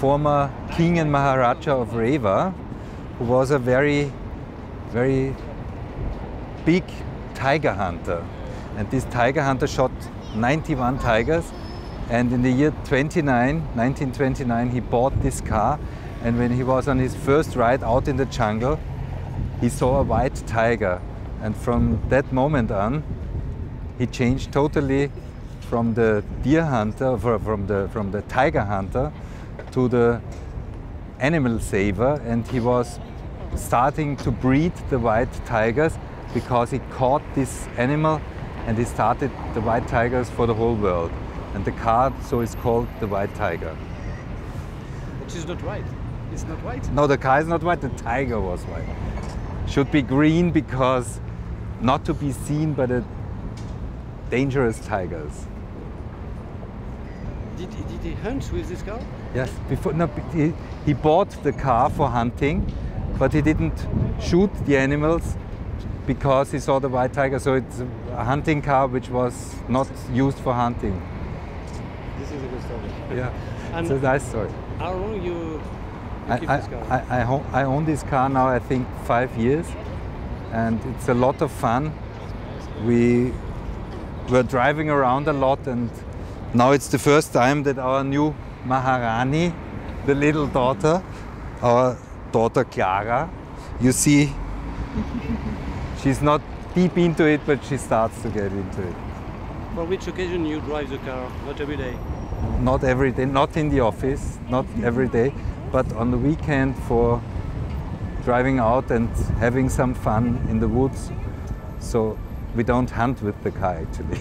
former king and Maharaja of Rewa, who was a very big tiger hunter. And this tiger hunter shot 91 tigers, and in the year 1929, he bought this car, and when he was on his first ride out in the jungle, he saw a white tiger, and from that moment on, he changed totally from the deer hunter, from the tiger hunter, to the animal saver, and he was starting to breed the white tigers because he caught this animal and he started the white tigers for the whole world. And the car, so it's called the White Tiger. It is not white. It's not white? No, the car is not white, the tiger was white. Should be green because not to be seen by the dangerous tigers. Did he hunt with this car? Yes, he bought the car for hunting, but he didn't shoot the animals because he saw the white tiger, so it's a hunting car which was not used for hunting. This is a good story. Yeah, And it's a nice story. how long you keep this car? I own this car now, I think 5 years, and it's a lot of fun. We were driving around a lot, and now it's the first time that our new Maharani, the little daughter, our daughter Clara, you see, she's not deep into it, but she starts to get into it. For which occasion you drive the car? Not every day? Not every day, not in the office, not every day, but on the weekend for driving out and having some fun in the woods. So we don't hunt with the car actually,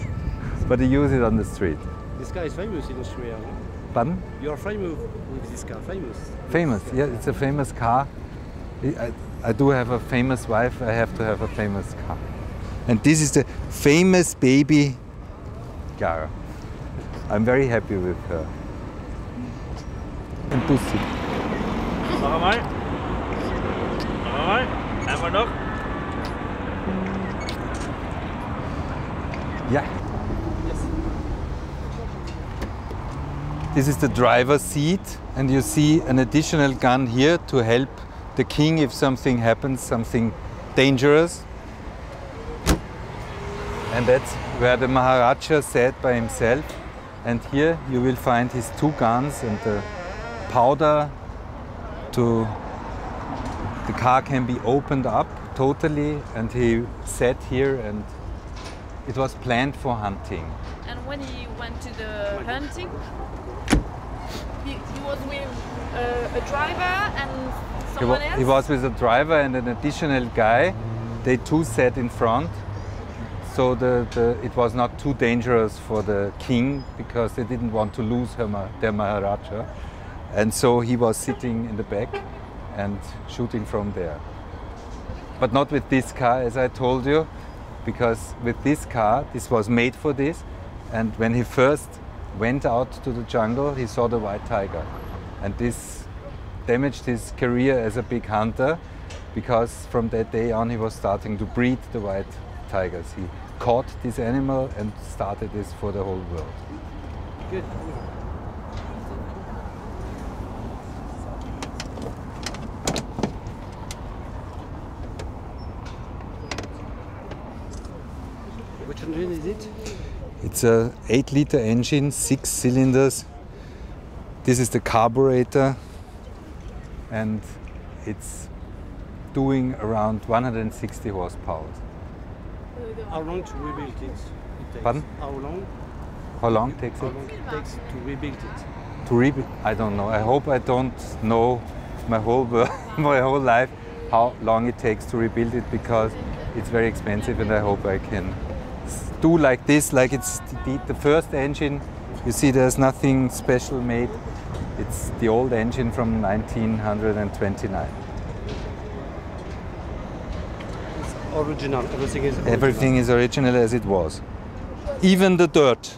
but we use it on the street. This car is famous in Austria, no? Pardon? You are famous with this car, famous? Famous, yeah, it's a famous car. I do have a famous wife, I have to have a famous car. And this is the famous baby Clara. I'm very happy with her. And Pussy. Noch einmal. Noch einmal. Einmal noch. Yeah. This is the driver's seat, and you see an additional gun here to help the king if something happens, something dangerous. And that's where the Maharaja sat by himself. And here you will find his 2 guns and the powder to... The car can be opened up totally, and he sat here, and it was planned for hunting. And when he went to the hunting, he was with a driver and someone else? He was with a driver and an additional guy. They 2 sat in front. So it was not too dangerous for the king because they didn't want to lose their Maharaja. And so he was sitting in the back and shooting from there. But not with this car, as I told you, because with this car, this was made for this. And when he first went out to the jungle, he saw the white tiger. And this damaged his career as a big hunter, because from that day on he was starting to breed the white tigers. He caught this animal and started this for the whole world. Good. Which engine is it? It's a 8-liter engine, 6 cylinders. This is the carburetor, and it's doing around 160 horsepower. How long to rebuild it? Takes? Pardon? How long? How long takes How it? long it takes to rebuild it? To rebuild? I don't know. I hope I don't know my whole my whole life how long it takes to rebuild it, because it's very expensive, and I hope I can do like this, like it's the first engine. You see, there's nothing special made. It's the old engine from 1929. Original. Everything is original. Everything is original as it was. Even the dirt.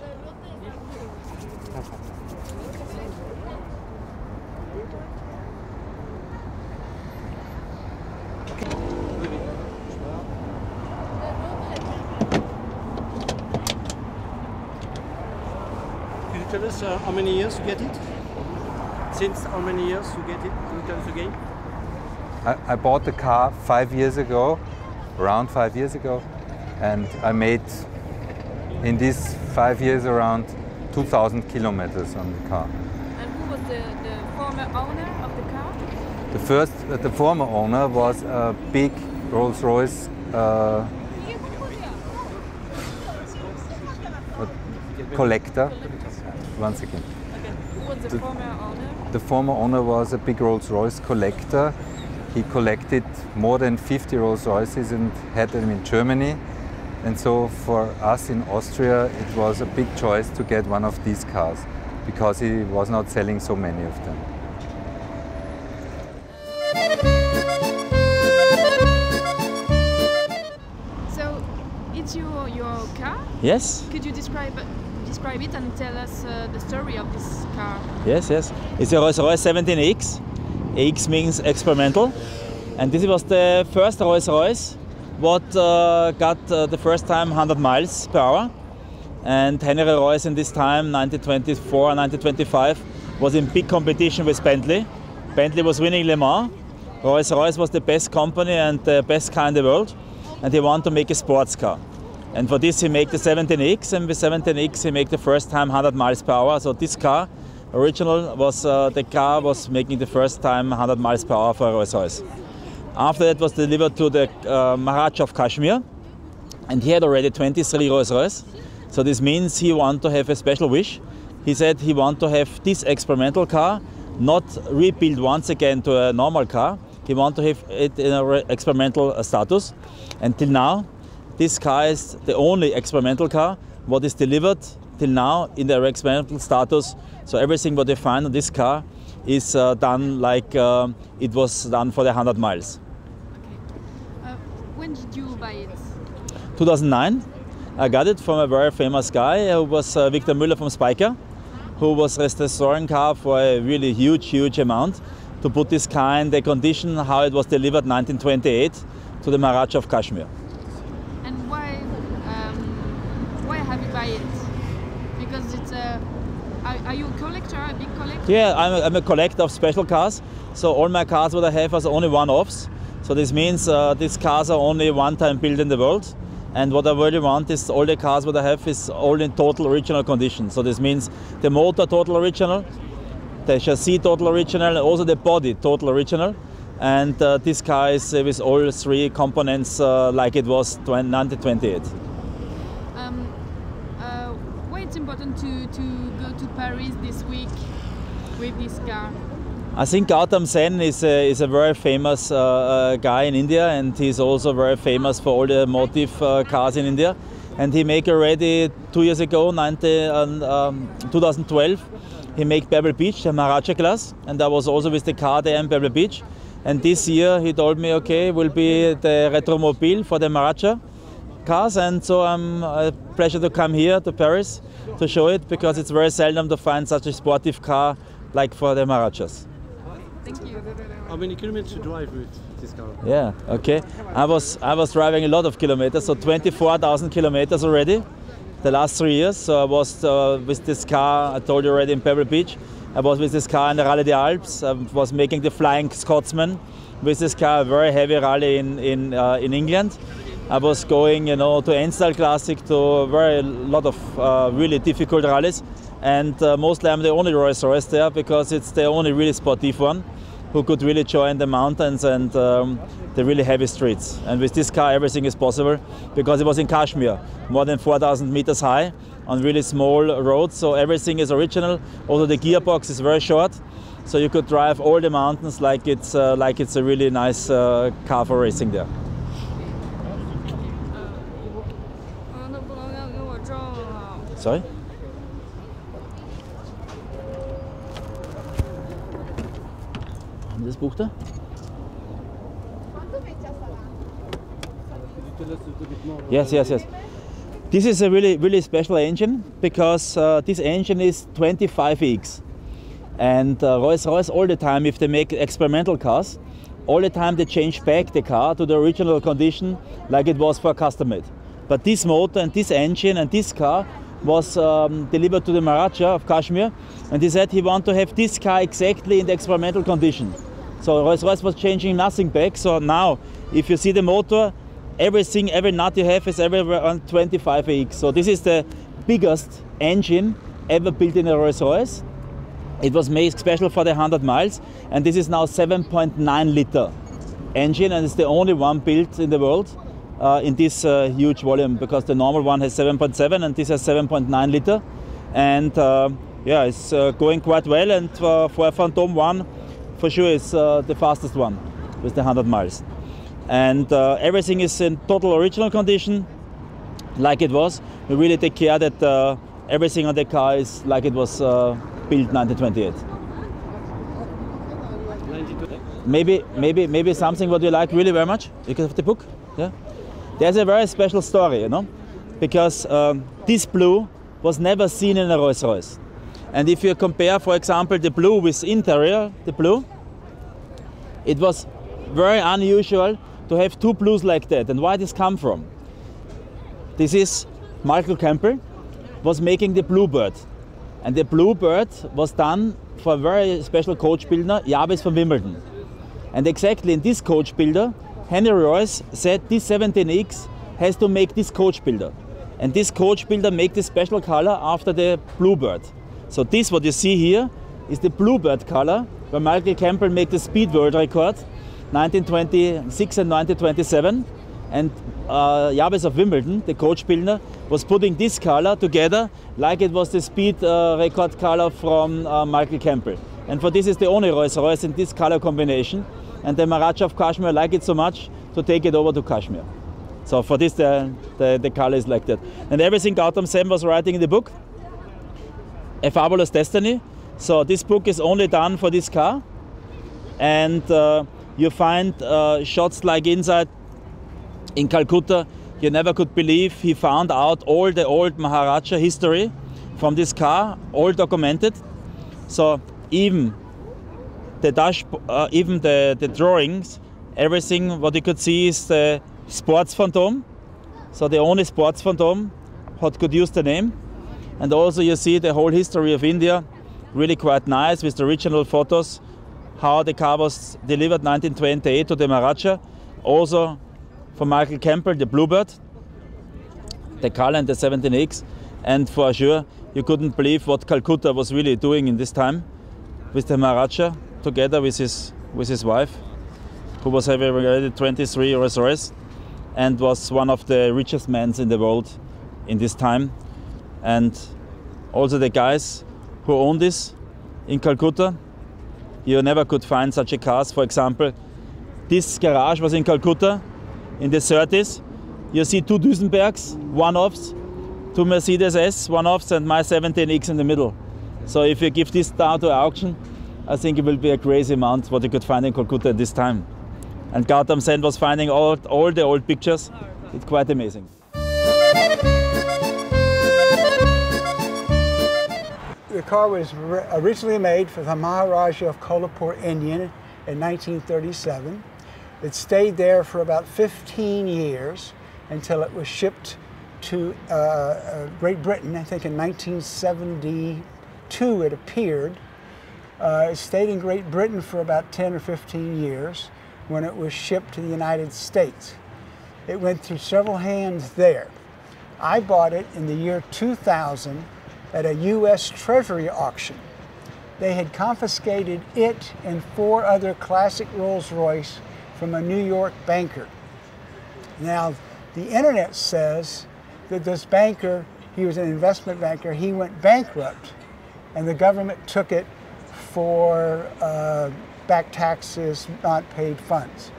Can you tell us how many years you get it? since how many years you get it into the game? I bought the car 5 years ago, around 5 years ago, and I made in these 5 years around 2,000 kilometers on the car. And who was the former owner of the car? The former owner was a big Rolls-Royce collector. One second. Okay. Who was the former owner? The former owner was a big Rolls-Royce collector. He collected more than 50 Rolls-Royces and had them in Germany. And so for us in Austria, it was a big choice to get one of these cars because he was not selling so many of them. So it's your car? Yes, Could you describe it and tell us the story of this car? yes. It's a Rolls-Royce 17X. X means experimental. And this was the first Rolls-Royce what got the first time 100 miles per hour. And Henry Royce in this time, 1924 and 1925, was in big competition with Bentley. Bentley was winning Le Mans. Rolls-Royce was the best company and the best car in the world. And he wanted to make a sports car. And for this he made the 17X, and with 17X he made the first time 100 miles per hour. So this car, original, was the car was making the first time 100 miles per hour for Rolls-Royce. After that was delivered to the Maharaja of Kashmir, and he had already 23 Rolls-Royce. So this means he wanted to have a special wish. He said he wanted to have this experimental car not rebuilt once again to a normal car. He wanted to have it in an experimental status. Until now, this car is the only experimental car what is delivered till now in the experimental status. So everything what you find on this car is done like it was done for the 100 miles. Okay. When did you buy it? 2009. I got it from a very famous guy who was Victor Müller from Speicher, who was restoring car for a really huge amount to put this car in the condition how it was delivered 1928 to the Maharaja of Kashmir. And why have you buy it? Because it's a. Are you a collector, a big collector? Yeah, I'm a collector of special cars. So all my cars what I have are only one-offs. So this means these cars are only one time built in the world. And what I really want is all the cars what I have is all in total original condition. So this means the motor total original, the chassis total original, and also the body total original. And this car is with all three components like it was 1928. Why it's important to go to Paris this week with this car? I think Gautam Sen is a very famous guy in India, and he's also very famous for all the motive cars in India. And he made already 2 years ago, 2012, he made Pebble Beach, the Maharaja class, and I was also with the car there in Pebble Beach. And this year he told me, okay, will be the Retromobile for the Maharaja cars, and so I'm a pleasure to come here to Paris to show it, because it's very seldom to find such a sportive car like for the Maharajas. Thank you. How many kilometers you drive with this car? Yeah, okay. I was driving a lot of kilometers, so 24,000 kilometers already, the last 3 years. So I was with this car, I told you already, in Pebble Beach. I was with this car in the Rally des Alps. I was making the Flying Scotsman with this car, a very heavy rally in England. I was going, to Enstal Classic, to a lot of really difficult rallies. And mostly I'm the only Rolls-Royce there, because it's the only really sportive one who could really join the mountains and the really heavy streets. And with this car everything is possible, because it was in Kashmir, more than 4,000 meters high on really small roads, so everything is original. Also the gearbox is very short, so you could drive all the mountains like it's a really nice car for racing there. Sorry? Das Buch da? Yes. This is a really special engine, because this engine is 25X. And Rolls-Royce all the time, if they make experimental cars, all the time they change back the car to the original condition like it was for custom made. But this motor and this engine and this car was delivered to the Maharaja of Kashmir, and he said he wanted to have this car exactly in the experimental condition. So Rolls-Royce was changing nothing back. So now, if you see the motor, everything, every nut you have is everywhere on 25 AX. So this is the biggest engine ever built in a Rolls-Royce. It was made special for the 100 miles, and this is now 7.9 liter engine, and it's the only one built in the world in this huge volume, because the normal one has 7.7 and this has 7.9 liter. And yeah, it's going quite well, and for a Phantom 1, for sure it's the fastest one with the 100 miles. And everything is in total original condition, like it was. We really take care that everything on the car is like it was built 1928. Maybe something what you like really very much because of the book. Yeah, there's a very special story, you know, because this blue was never seen in a Rolls-Royce. And if you compare, for example, the blue with interior, the blue, it was very unusual to have two blues like that. And why this come from? This is Michael Campbell was making the Bluebird. And the Bluebird was done for a very special coach builder, Jabez from Wimbledon. And exactly in this coach builder, Henry Royce said this 17X has to make this coach builder. And this coach builder make this special color after the Bluebird. So this, what you see here, is the Bluebird color, where Michael Campbell made the speed world record, 1926 and 1927. And Jabez of Wimbledon, the coach builder, was putting this color together like it was the speed record color from Michael Campbell. And for this is the only Rolls-Royce in this color combination. And the Maharaja of Kashmir liked it so much to take it over to Kashmir. So for this, the color is like that. And everything Gautam Sen was writing in the book, A Fabulous Destiny. So this book is only done for this car. And you find shots like inside in Calcutta. You never could believe he found out all the old Maharaja history from this car, all documented. So even the the drawings, everything what you could see is the sports Phantom. So the only sports Phantom what could use the name. And also you see the whole history of India, really quite nice with the original photos, how the car was delivered 1928 to the Maharaja. Also for Michael Campbell, the Bluebird, the color and the 17X. And for sure, you couldn't believe what Calcutta was really doing in this time with the Maharaja, together with his wife, who was having already 23 Rolls-Royce and was one of the richest men in the world in this time. And also the guys who own this in Calcutta, you never could find such a cars. For example, this garage was in Calcutta in the 30s. You see two Duesenbergs, one-offs, two Mercedes S, one-offs, and my 17X in the middle. So if you give this down to auction, I think it will be a crazy amount what you could find in Calcutta at this time. And Gautam Sen was finding all the old pictures. It's quite amazing. The car was originally made for the Maharaja of Kolhapur, India in 1937. It stayed there for about 15 years until it was shipped to Great Britain. I think in 1972 it appeared. It stayed in Great Britain for about 10 or 15 years when it was shipped to the United States. It went through several hands there. I bought it in the year 2000 at a U.S. Treasury auction. They had confiscated it and 4 other classic Rolls-Royce from a New York banker. Now, the internet says that this banker, he was an investment banker, he went bankrupt, and the government took it for back taxes, not paid funds.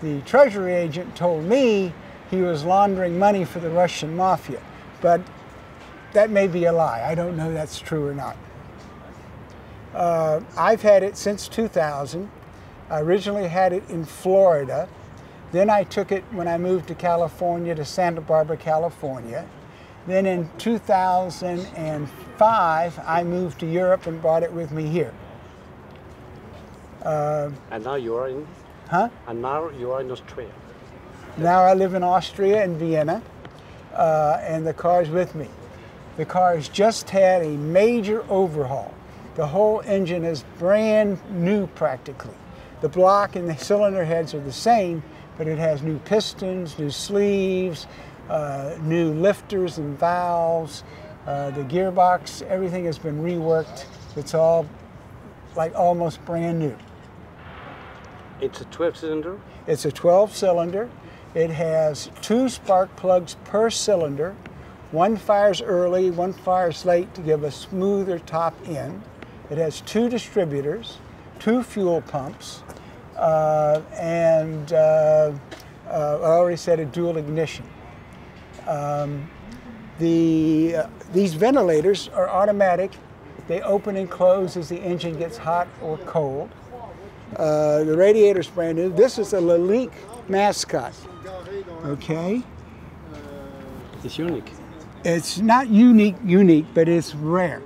The Treasury agent told me he was laundering money for the Russian mafia, but that may be a lie. I don't know if that's true or not. I've had it since 2000. I originally had it in Florida. Then I took it when I moved to California, to Santa Barbara, California. Then in 2005, I moved to Europe and brought it with me here. And now you are in? Huh? And now you are in Austria. Now I live in Austria, in Vienna, and the car's with me. The car has just had a major overhaul. The whole engine is brand new practically. The block and the cylinder heads are the same, but it has new pistons, new sleeves, new lifters and valves. The gearbox, everything has been reworked. It's all like almost brand new. It's a 12-cylinder? It's a 12-cylinder. It has 2 spark plugs per cylinder. One fires early, one fires late to give a smoother top end. It has 2 distributors, 2 fuel pumps, and I already said a dual ignition. These ventilators are automatic. They open and close as the engine gets hot or cold. The radiator's brand new. This is a Lalique mascot. Okay. It's unique. It's not unique, but it's rare.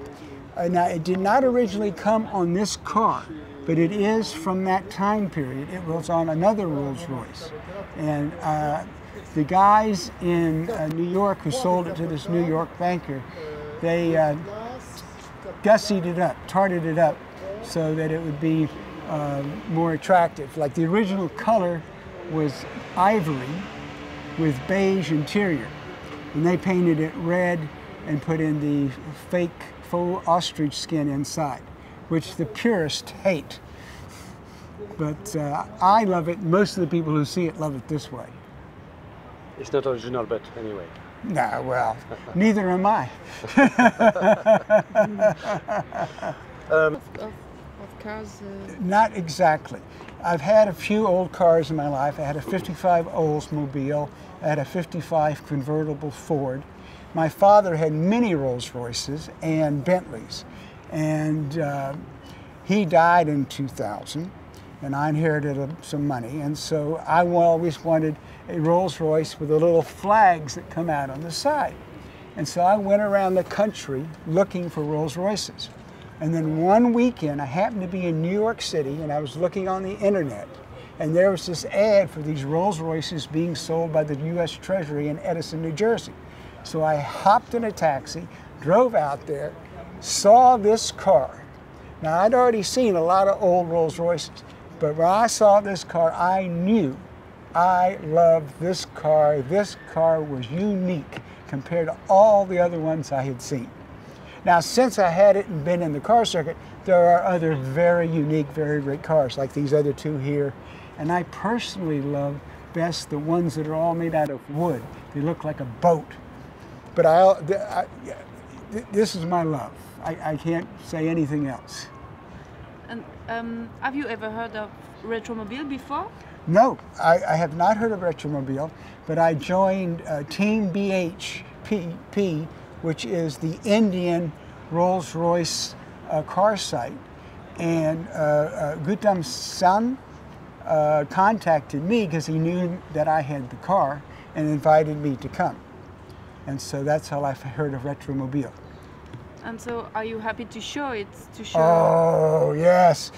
Now, it did not originally come on this car, but it is from that time period. It was on another Rolls-Royce. And the guys in New York who sold it to this New York banker, they gussied it up, tarted it up so that it would be more attractive. Like the original color was ivory with beige interior. And they painted it red and put in the fake faux ostrich skin inside, which the purists hate. But I love it. Most of the people who see it love it this way. It's not original, but anyway. Nah, well, neither am I. Of cars? Not exactly. I've had a few old cars in my life. I had a 55 Oldsmobile. I had a 55 convertible Ford. My father had many Rolls-Royces and Bentleys. And he died in 2000, and I inherited some money. And so I always wanted a Rolls-Royce with the little flags that come out on the side. And so I went around the country looking for Rolls-Royces. And then one weekend, I happened to be in New York City, and I was looking on the internet, and there was this ad for these Rolls-Royces being sold by the U.S. Treasury in Edison, New Jersey. So I hopped in a taxi, drove out there, saw this car. Now, I'd already seen a lot of old Rolls-Royces, but when I saw this car, I knew I loved this car. This car was unique compared to all the other ones I had seen. Now, since I had it and been in the car circuit, there are other very unique, very great cars, like these other 2 here. And I personally love best the ones that are all made out of wood. They look like a boat. But this is my love. I can't say anything else. And have you ever heard of Retromobile before? No, I have not heard of Retromobile, but I joined Team BHP, which is the Indian Rolls-Royce car site. And Gautam's son contacted me because he knew that I had the car and invited me to come. And so that's how I heard of Retromobile. And so are you happy to show it? Oh, yes.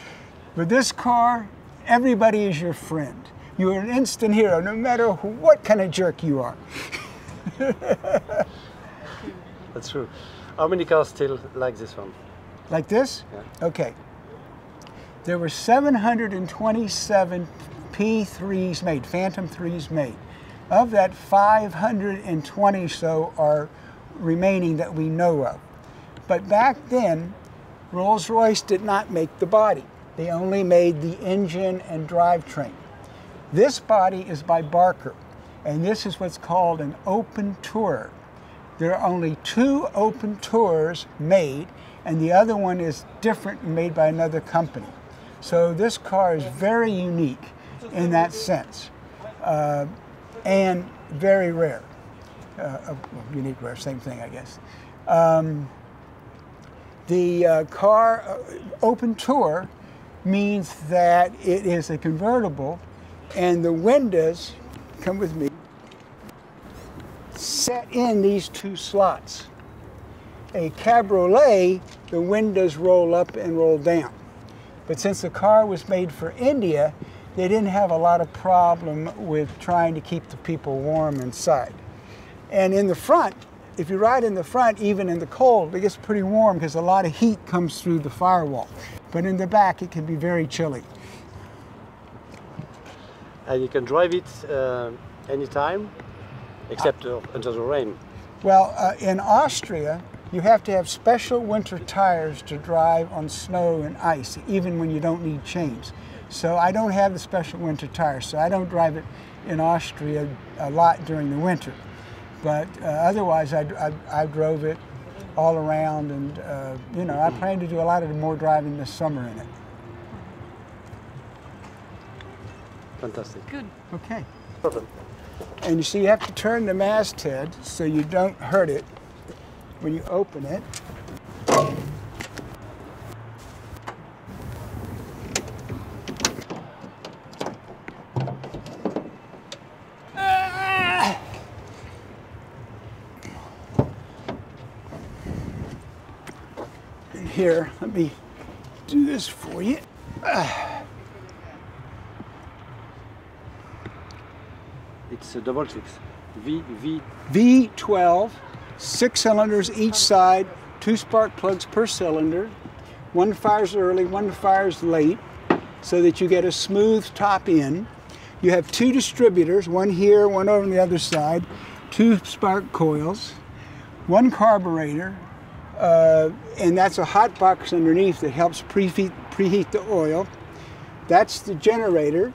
With this car, everybody is your friend. You're an instant hero, no matter what kind of jerk you are. That's true. How many cars still like this one? Like this? Yeah. Okay. There were 727 P3s made, Phantom 3s made. Of that, 520 so are remaining that we know of. But back then, Rolls-Royce did not make the body. They only made the engine and drivetrain. This body is by Barker, and this is what's called an open tourer. There are only 2 open tours made, and the other one is different and made by another company. So this car is very unique in that sense, and very rare. Unique, rare, same thing, I guess. The car open tour means that it is a convertible, and the windows, come with me, set in these 2 slots. A cabriolet, the windows roll up and roll down. But since the car was made for India, they didn't have a lot of problem with trying to keep the people warm inside. And in the front, if you ride in the front, even in the cold, it gets pretty warm because a lot of heat comes through the firewall. But in the back, it can be very chilly. And you can drive it anytime, except under the rain. Well, in Austria, you have to have special winter tires to drive on snow and ice, even when you don't need chains. So I don't have the special winter tires, so I don't drive it in Austria a lot during the winter. But otherwise, I drove it all around, and you know, I plan to do a lot of more driving this summer in it. Fantastic. Good. Okay. Problem. And you see, you have to turn the masthead so you don't hurt it when you open it. And here, let me do this for you. It's a double six. V12, 6 cylinders each side, 2 spark plugs per cylinder. One fires early, one fires late, so that you get a smooth top end. You have 2 distributors, one here, one over on the other side, 2 spark coils, 1 carburetor, and that's a hot box underneath that helps preheat the oil. That's the generator,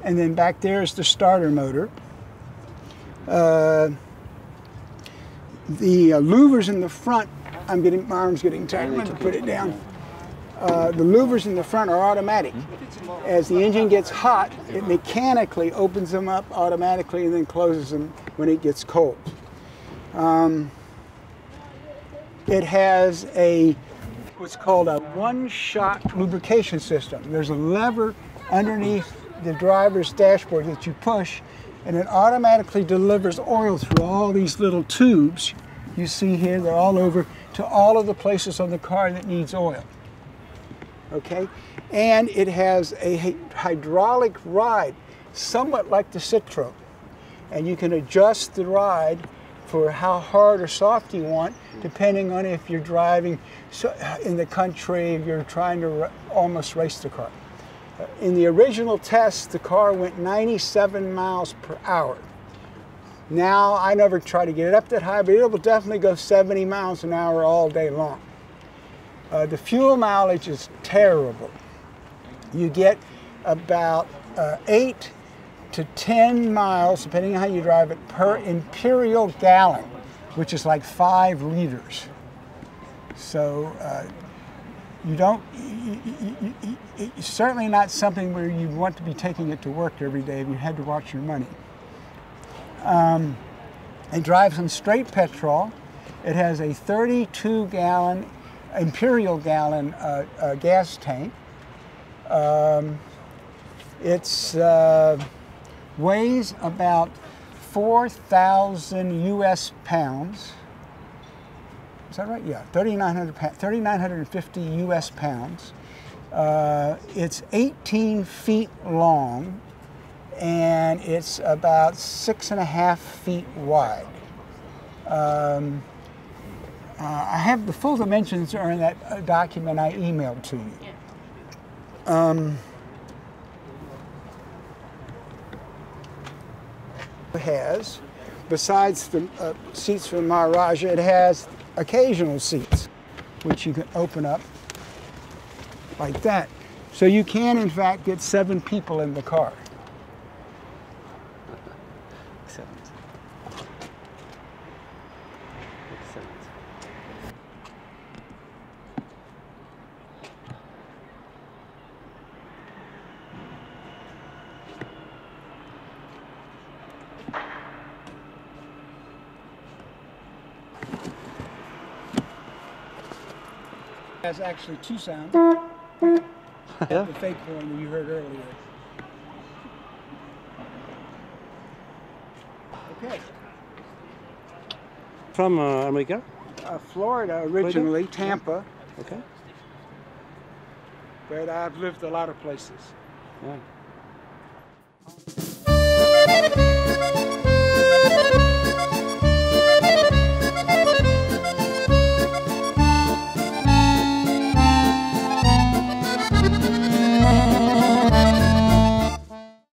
and then back there is the starter motor. The louvers in the front, my arm's getting tired, I'm going to put it down. The louvers in the front are automatic. As the engine gets hot, it mechanically opens them up automatically and then closes them when it gets cold. It has what's called a one-shot lubrication system. There's a lever underneath the driver's dashboard that you push, and it automatically delivers oil through all these little tubes you see here. They're all over to all of the places on the car that needs oil. Okay, and it has a hydraulic ride, somewhat like the Citroen, and you can adjust the ride for how hard or soft you want, depending on if you're driving in the country, if you're trying to almost race the car. In the original test, the car went 97 miles per hour. Now, I never try to get it up that high, but it will definitely go 70 miles an hour all day long. The fuel mileage is terrible. You get about 8 to 10 miles, depending on how you drive it, per imperial gallon, which is like 5 liters. So it's certainly not something where you want to be taking it to work every day if you had to watch your money. It drives on straight petrol. It has a 32-gallon, imperial gallon gas tank. It weighs about 4,000 US pounds. Is that right? Yeah, 3,950 US pounds. It's 18 feet long, and it's about 6.5 feet wide. I have the full dimensions are in that document I emailed to you. It has, besides the seats for the Maharaja, it has occasional seats, which you can open up like that. So you can, in fact, get 7 people in the car. Excellent. Excellent. It has actually 2 sounds. Yeah. The fake horn that you heard earlier. Okay. From America? Florida originally, Tampa, Okay. but I've lived a lot of places. Yeah.